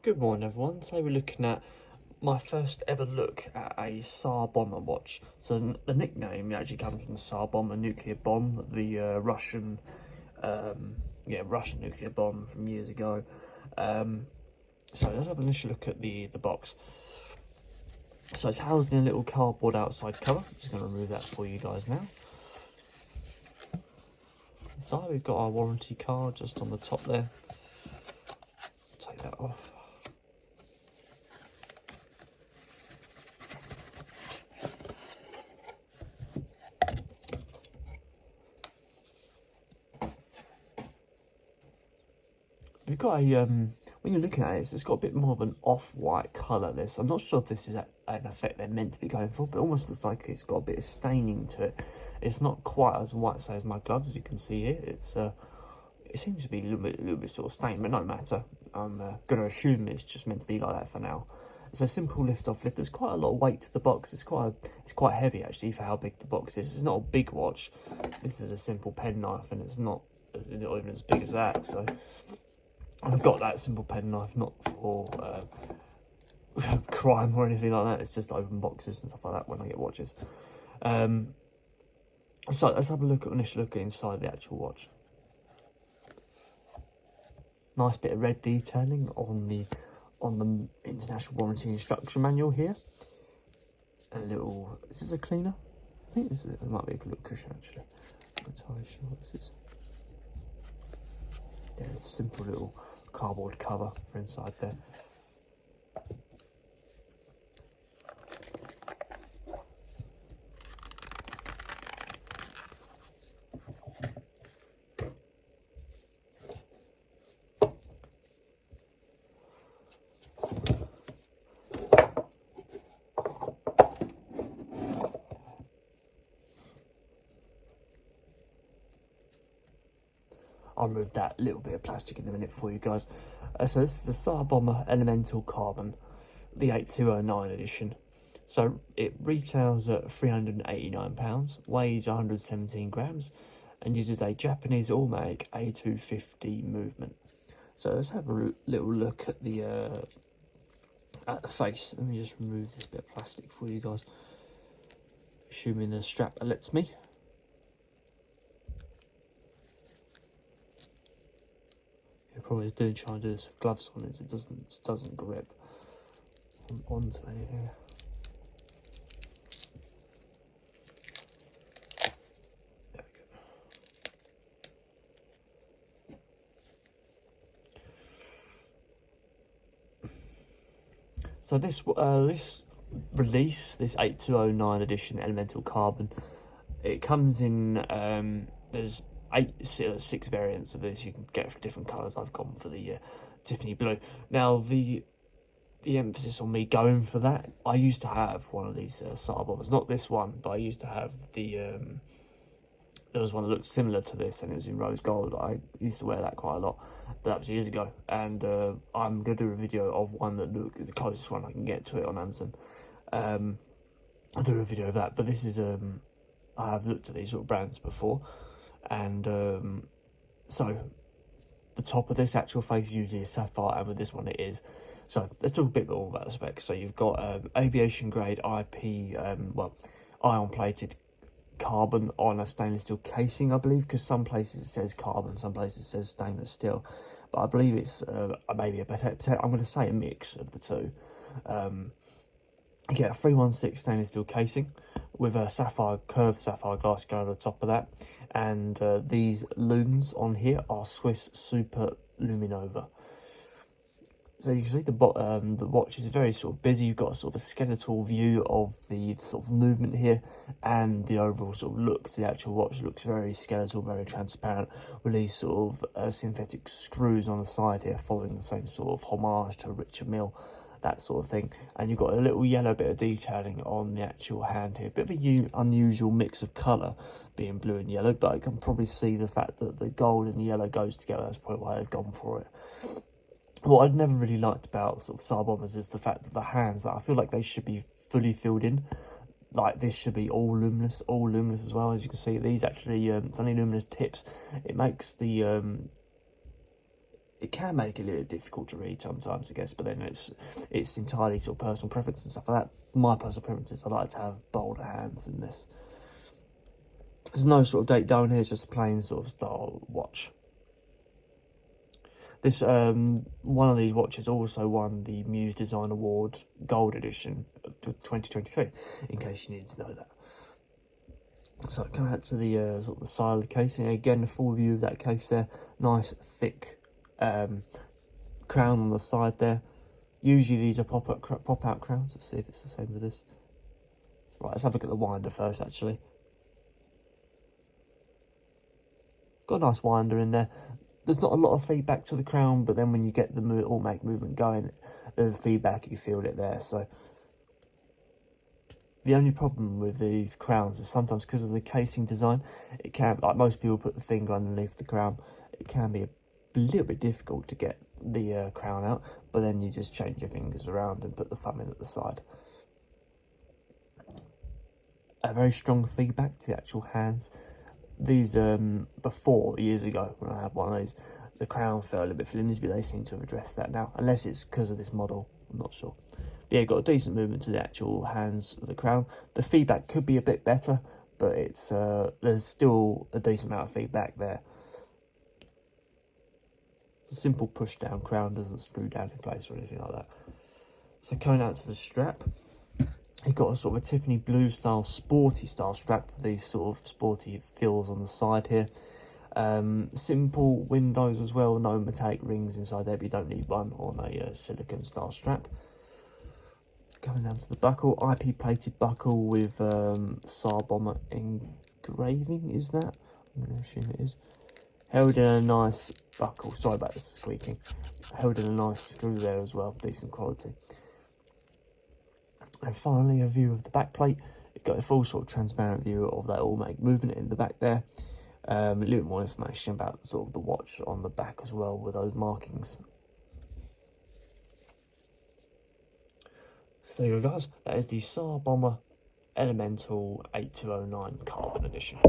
Good morning everyone, today we're looking at my first ever look at a TSAR Bomber watch. So the nickname actually comes from the TSAR Bomb, a nuclear bomb, the Russian nuclear bomb from years ago. So let's have an initial look at the box. So it's housed in a little cardboard outside cover. I'm just going to remove that for you guys now. So we've got our warranty card just on the top there. Take that off. We've got a, when you're looking at it, it's got a bit more of an off-white colour, this. I'm not sure if this is an effect they're meant to be going for, but it almost looks like it's got a bit of staining to it. It's not quite as white, say, as my gloves, as you can see here. It's it seems to be a little bit sort of stained, but no matter. I'm going to assume it's just meant to be like that for now. It's a simple lift-off lid. There's quite a lot of weight to the box. It's quite heavy, actually, for how big the box is. It's not a big watch. This is a simple penknife, and it's not even as big as that, so... I've got that simple penknife, not for crime or anything like that. It's just open boxes and stuff like that when I get watches. So let's have a look at initial look inside the actual watch. Nice bit of red detailing on the international warranty instruction manual here. A little, is this a cleaner? I think this is, it might be a little cushion actually. I'm not entirely sure what this is. Yeah, it's a simple little cardboard cover for inside there. I'll remove that little bit of plastic in a minute for you guys. So this is the TSAR Bomba Elemental Carbon, the 8209 edition. So it retails at £389, weighs 117 grams, and uses a Japanese automatic A250 movement. So let's have a little look at the face. Let me just remove this bit of plastic for you guys, assuming the strap lets me. Probably is doing trying to do this with gloves on it doesn't grip onto anything. There we go. So this release, this 8209 edition Elemental Carbon, it comes in there's 6 variants of this. You can get for different colours. I've gone for the Tiffany blue. Now the emphasis on me going for that, I used to have one of these TSAR bombers, not this one, but I used to have the there was one that looked similar to this, and it was in rose gold. I used to wear that quite a lot, but that was years ago. And I'm going to do a video of one that is the closest one I can get to it on Amazon. I'll do a video of that, but this is I have looked at these sort of brands before. And so the top of this actual face is usually a sapphire, and with this one it is. So let's talk a bit more about the specs. So you've got aviation grade IP, ion plated carbon on a stainless steel casing, I believe, because some places it says carbon, some places it says stainless steel, but I believe it's maybe I'm going to say a mix of the two. You get a 316 stainless steel casing with a curved sapphire glass going on the top of that, and these lumes on here are Swiss Super Luminova. So you can see the watch is very sort of busy. You've got a sort of a skeletal view of the sort of movement here, and the overall sort of look to the actual watch looks very skeletal, very transparent, with these sort of synthetic screws on the side here, following the same sort of homage to Richard Mille, that sort of thing. And you've got a little yellow bit of detailing on the actual hand here, bit of a unusual mix of colour, being blue and yellow, but I can probably see the fact that the gold and the yellow goes together. That's probably why they've gone for it. What I'd never really liked about sort of TSAR bombers is the fact that the hands, that I feel like they should be fully filled in. Like this should be all luminous as well. As you can see, these actually it's only luminous tips. It makes the it can make it a little difficult to read sometimes, I guess, but then it's entirely sort of personal preference and stuff like that. My personal preference is I like to have bolder hands in this. There's no sort of date down here, it's just a plain sort of style watch. This one of these watches also won the Muse Design Award Gold Edition of 2023, in case you need to know that. So coming out to the sort of the side of the casing, again a full view of that case there, nice thick crown on the side there. Usually these are pop out crowns. Let's see if it's the same with this. Right, let's have a look at the winder first actually. Got a nice winder in there. There's not a lot of feedback to the crown, but then when you get the automatic movement going, the feedback, you feel it there. So the only problem with these crowns is sometimes because of the casing design, it can, like most people put the finger underneath the crown, it can be a little bit difficult to get the crown out, but then you just change your fingers around and put the thumb in at the side. A very strong feedback to the actual hands. These, before, years ago, when I had one of these, the crown felt a little bit flimsy, but they seem to have addressed that now, unless it's because of this model, I'm not sure. But yeah, got a decent movement to the actual hands of the crown. The feedback could be a bit better, but it's there's still a decent amount of feedback there. It's a simple push down crown, doesn't screw down in place or anything like that. So coming out to the strap, you've got a sort of a Tiffany blue style, sporty style strap with these sort of sporty fills on the side here. Simple windows as well, no metallic rings inside there, but you don't need one on a silicone style strap. Coming down to the buckle, IP plated buckle with TSAR Bomba engraving, is that? I'm going to assume it is. Held in a nice buckle, sorry about the squeaking. Held in a nice screw there as well, decent quality. And finally, a view of the back plate. You've got a full sort of transparent view of that automatic movement in the back there. A little bit more information about sort of the watch on the back as well with those markings. So there you go, guys. That is the TSAR Bomba Elemental 8209 Carbon Edition.